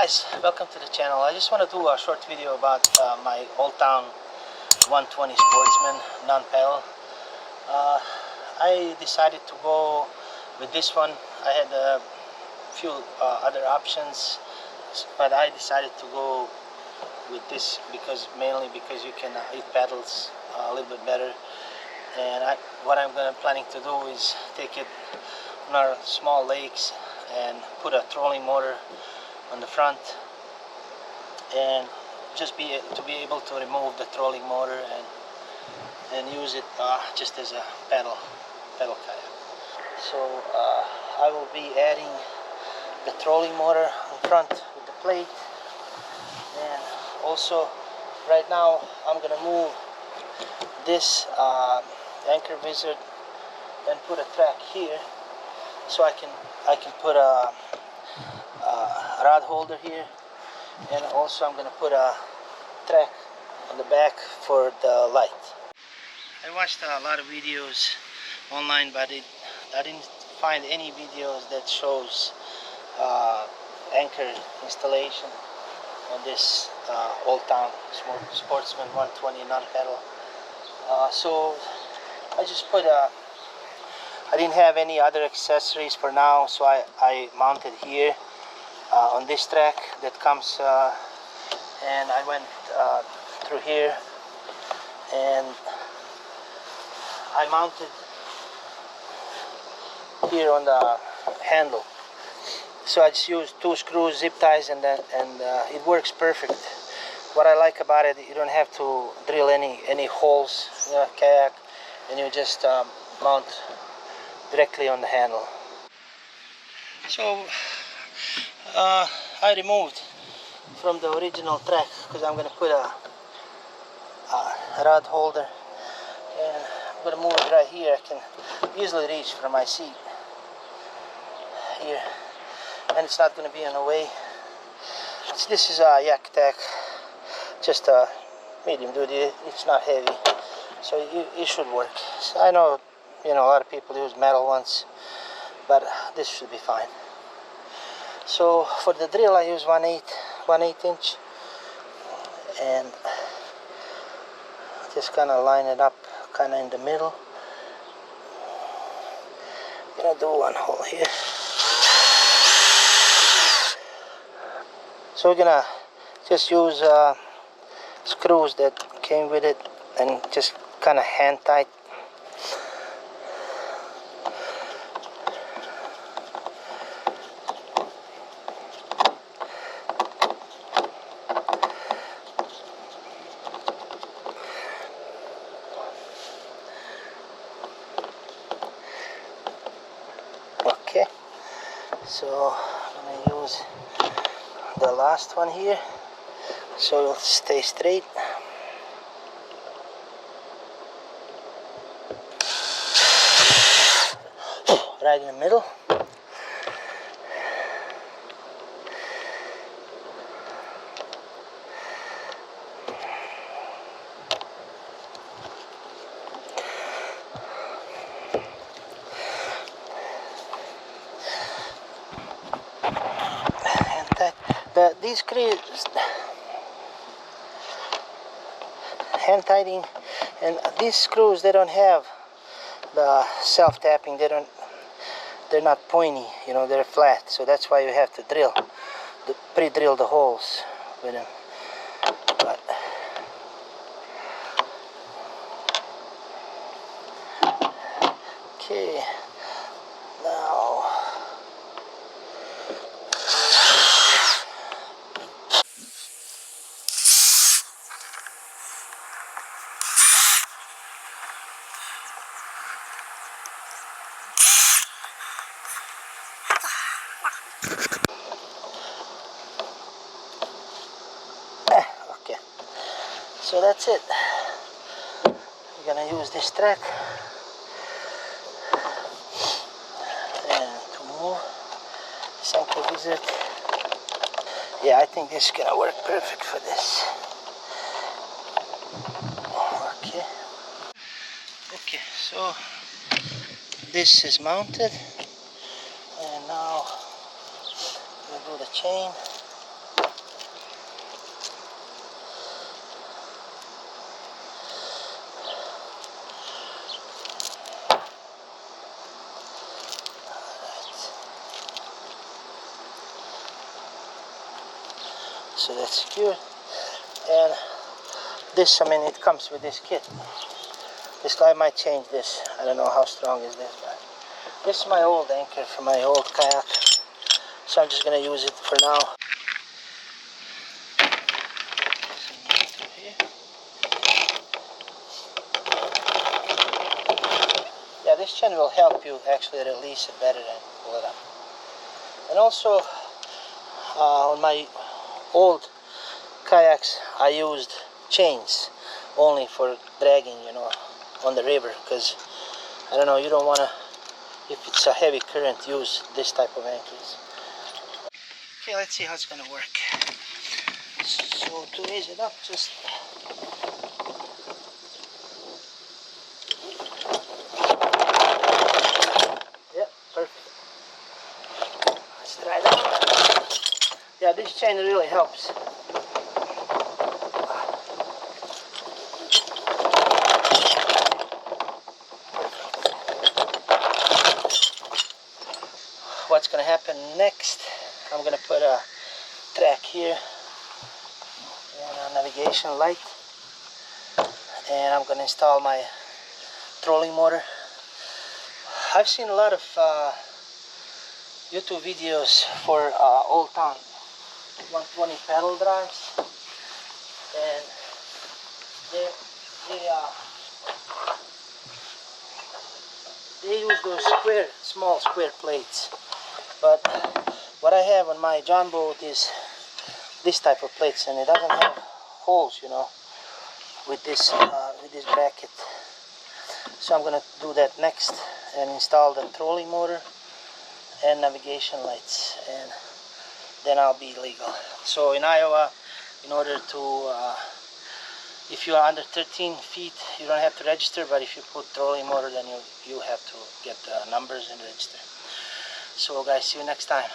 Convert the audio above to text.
guys, welcome to the channel. I just want to do a short video about my Old Town 120 Sportsman Non-Pdl. I decided to go with this one. I had a few other options, but I decided to go with this mainly because you can it pedals a little bit better. And what I'm planning to do is take it on our small lakes and put a trolling motor on the front, and just be able to remove the trolling motor and use it just as a pedal kayak. So I will be adding the trolling motor in front with the plate, and also right now I'm gonna move this anchor wizard and put a track here, so I can put a rod holder here, and also I'm going to put a track on the back for the light. I watched a lot of videos online, but I didn't find any videos that shows anchor installation on this Old Town Sportsman 120 Non-Pdl. So I just put I didn't have any other accessories for now, so I mounted here on this track that comes, and I went through here and I mounted here on the handle. So I just used 2 screws, zip ties, and it works perfect. What I like about it, you don't have to drill any holes in the kayak, and you just mount directly on the handle. So I removed from the original track because I'm going to put a rod holder, and I'm going to move it right here. I can easily reach from my seat here, and it's not going to be in the way. This is a yak tack, just a medium duty. It's not heavy, so it should work. So I know, a lot of people use metal ones, but this should be fine. So for the drill I use 1/8 inch, and just kind of line it up kind of in the middle. I'm gonna do one hole here. So we're gonna just use screws that came with it and just kind of hand tight. Okay, so I'm gonna use the last one here so it'll stay straight. Right in the middle. These screws, hand tightening, and these screws, they don't have the self-tapping. They're not pointy, they're flat. So that's why you have to pre-drill the holes with them. But okay, now okay, so that's it. We're gonna use this track and to move this anchor wizard. Yeah, I think this is gonna work perfect for this. Okay, so this is mounted, and now we'll do the chain. So that's secure. And this, I mean, it comes with this kit. This guy might change this. I don't know how strong is this, but this is my old anchor for my old kayak. So I'm just gonna use it for now. Yeah, this chain will help you actually release it better and pull it up. And also, on my old kayaks, I used chains only for dragging, you know, on the river, because I don't know, you don't want to, if it's a heavy current, use this type of anchors. Okay, let's see how it's gonna work. So to raise it up, just yeah, perfect. Let's try that. Yeah, this chain really helps. What's gonna happen next? I'm gonna put a track here and a navigation light, and I'm gonna install my trolling motor. I've seen a lot of YouTube videos for Old Town 120 pedal drives, and they use those small square plates. But what I have on my John boat is this type of plates, and it doesn't have holes, you know, with this bracket. So I'm gonna do that next and install the trolling motor and navigation lights, and then I'll be legal. So in Iowa, in order to if you are under 13 feet, you don't have to register, but if you put trolling motor, then you have to get the numbers and register. So guys, see you next time.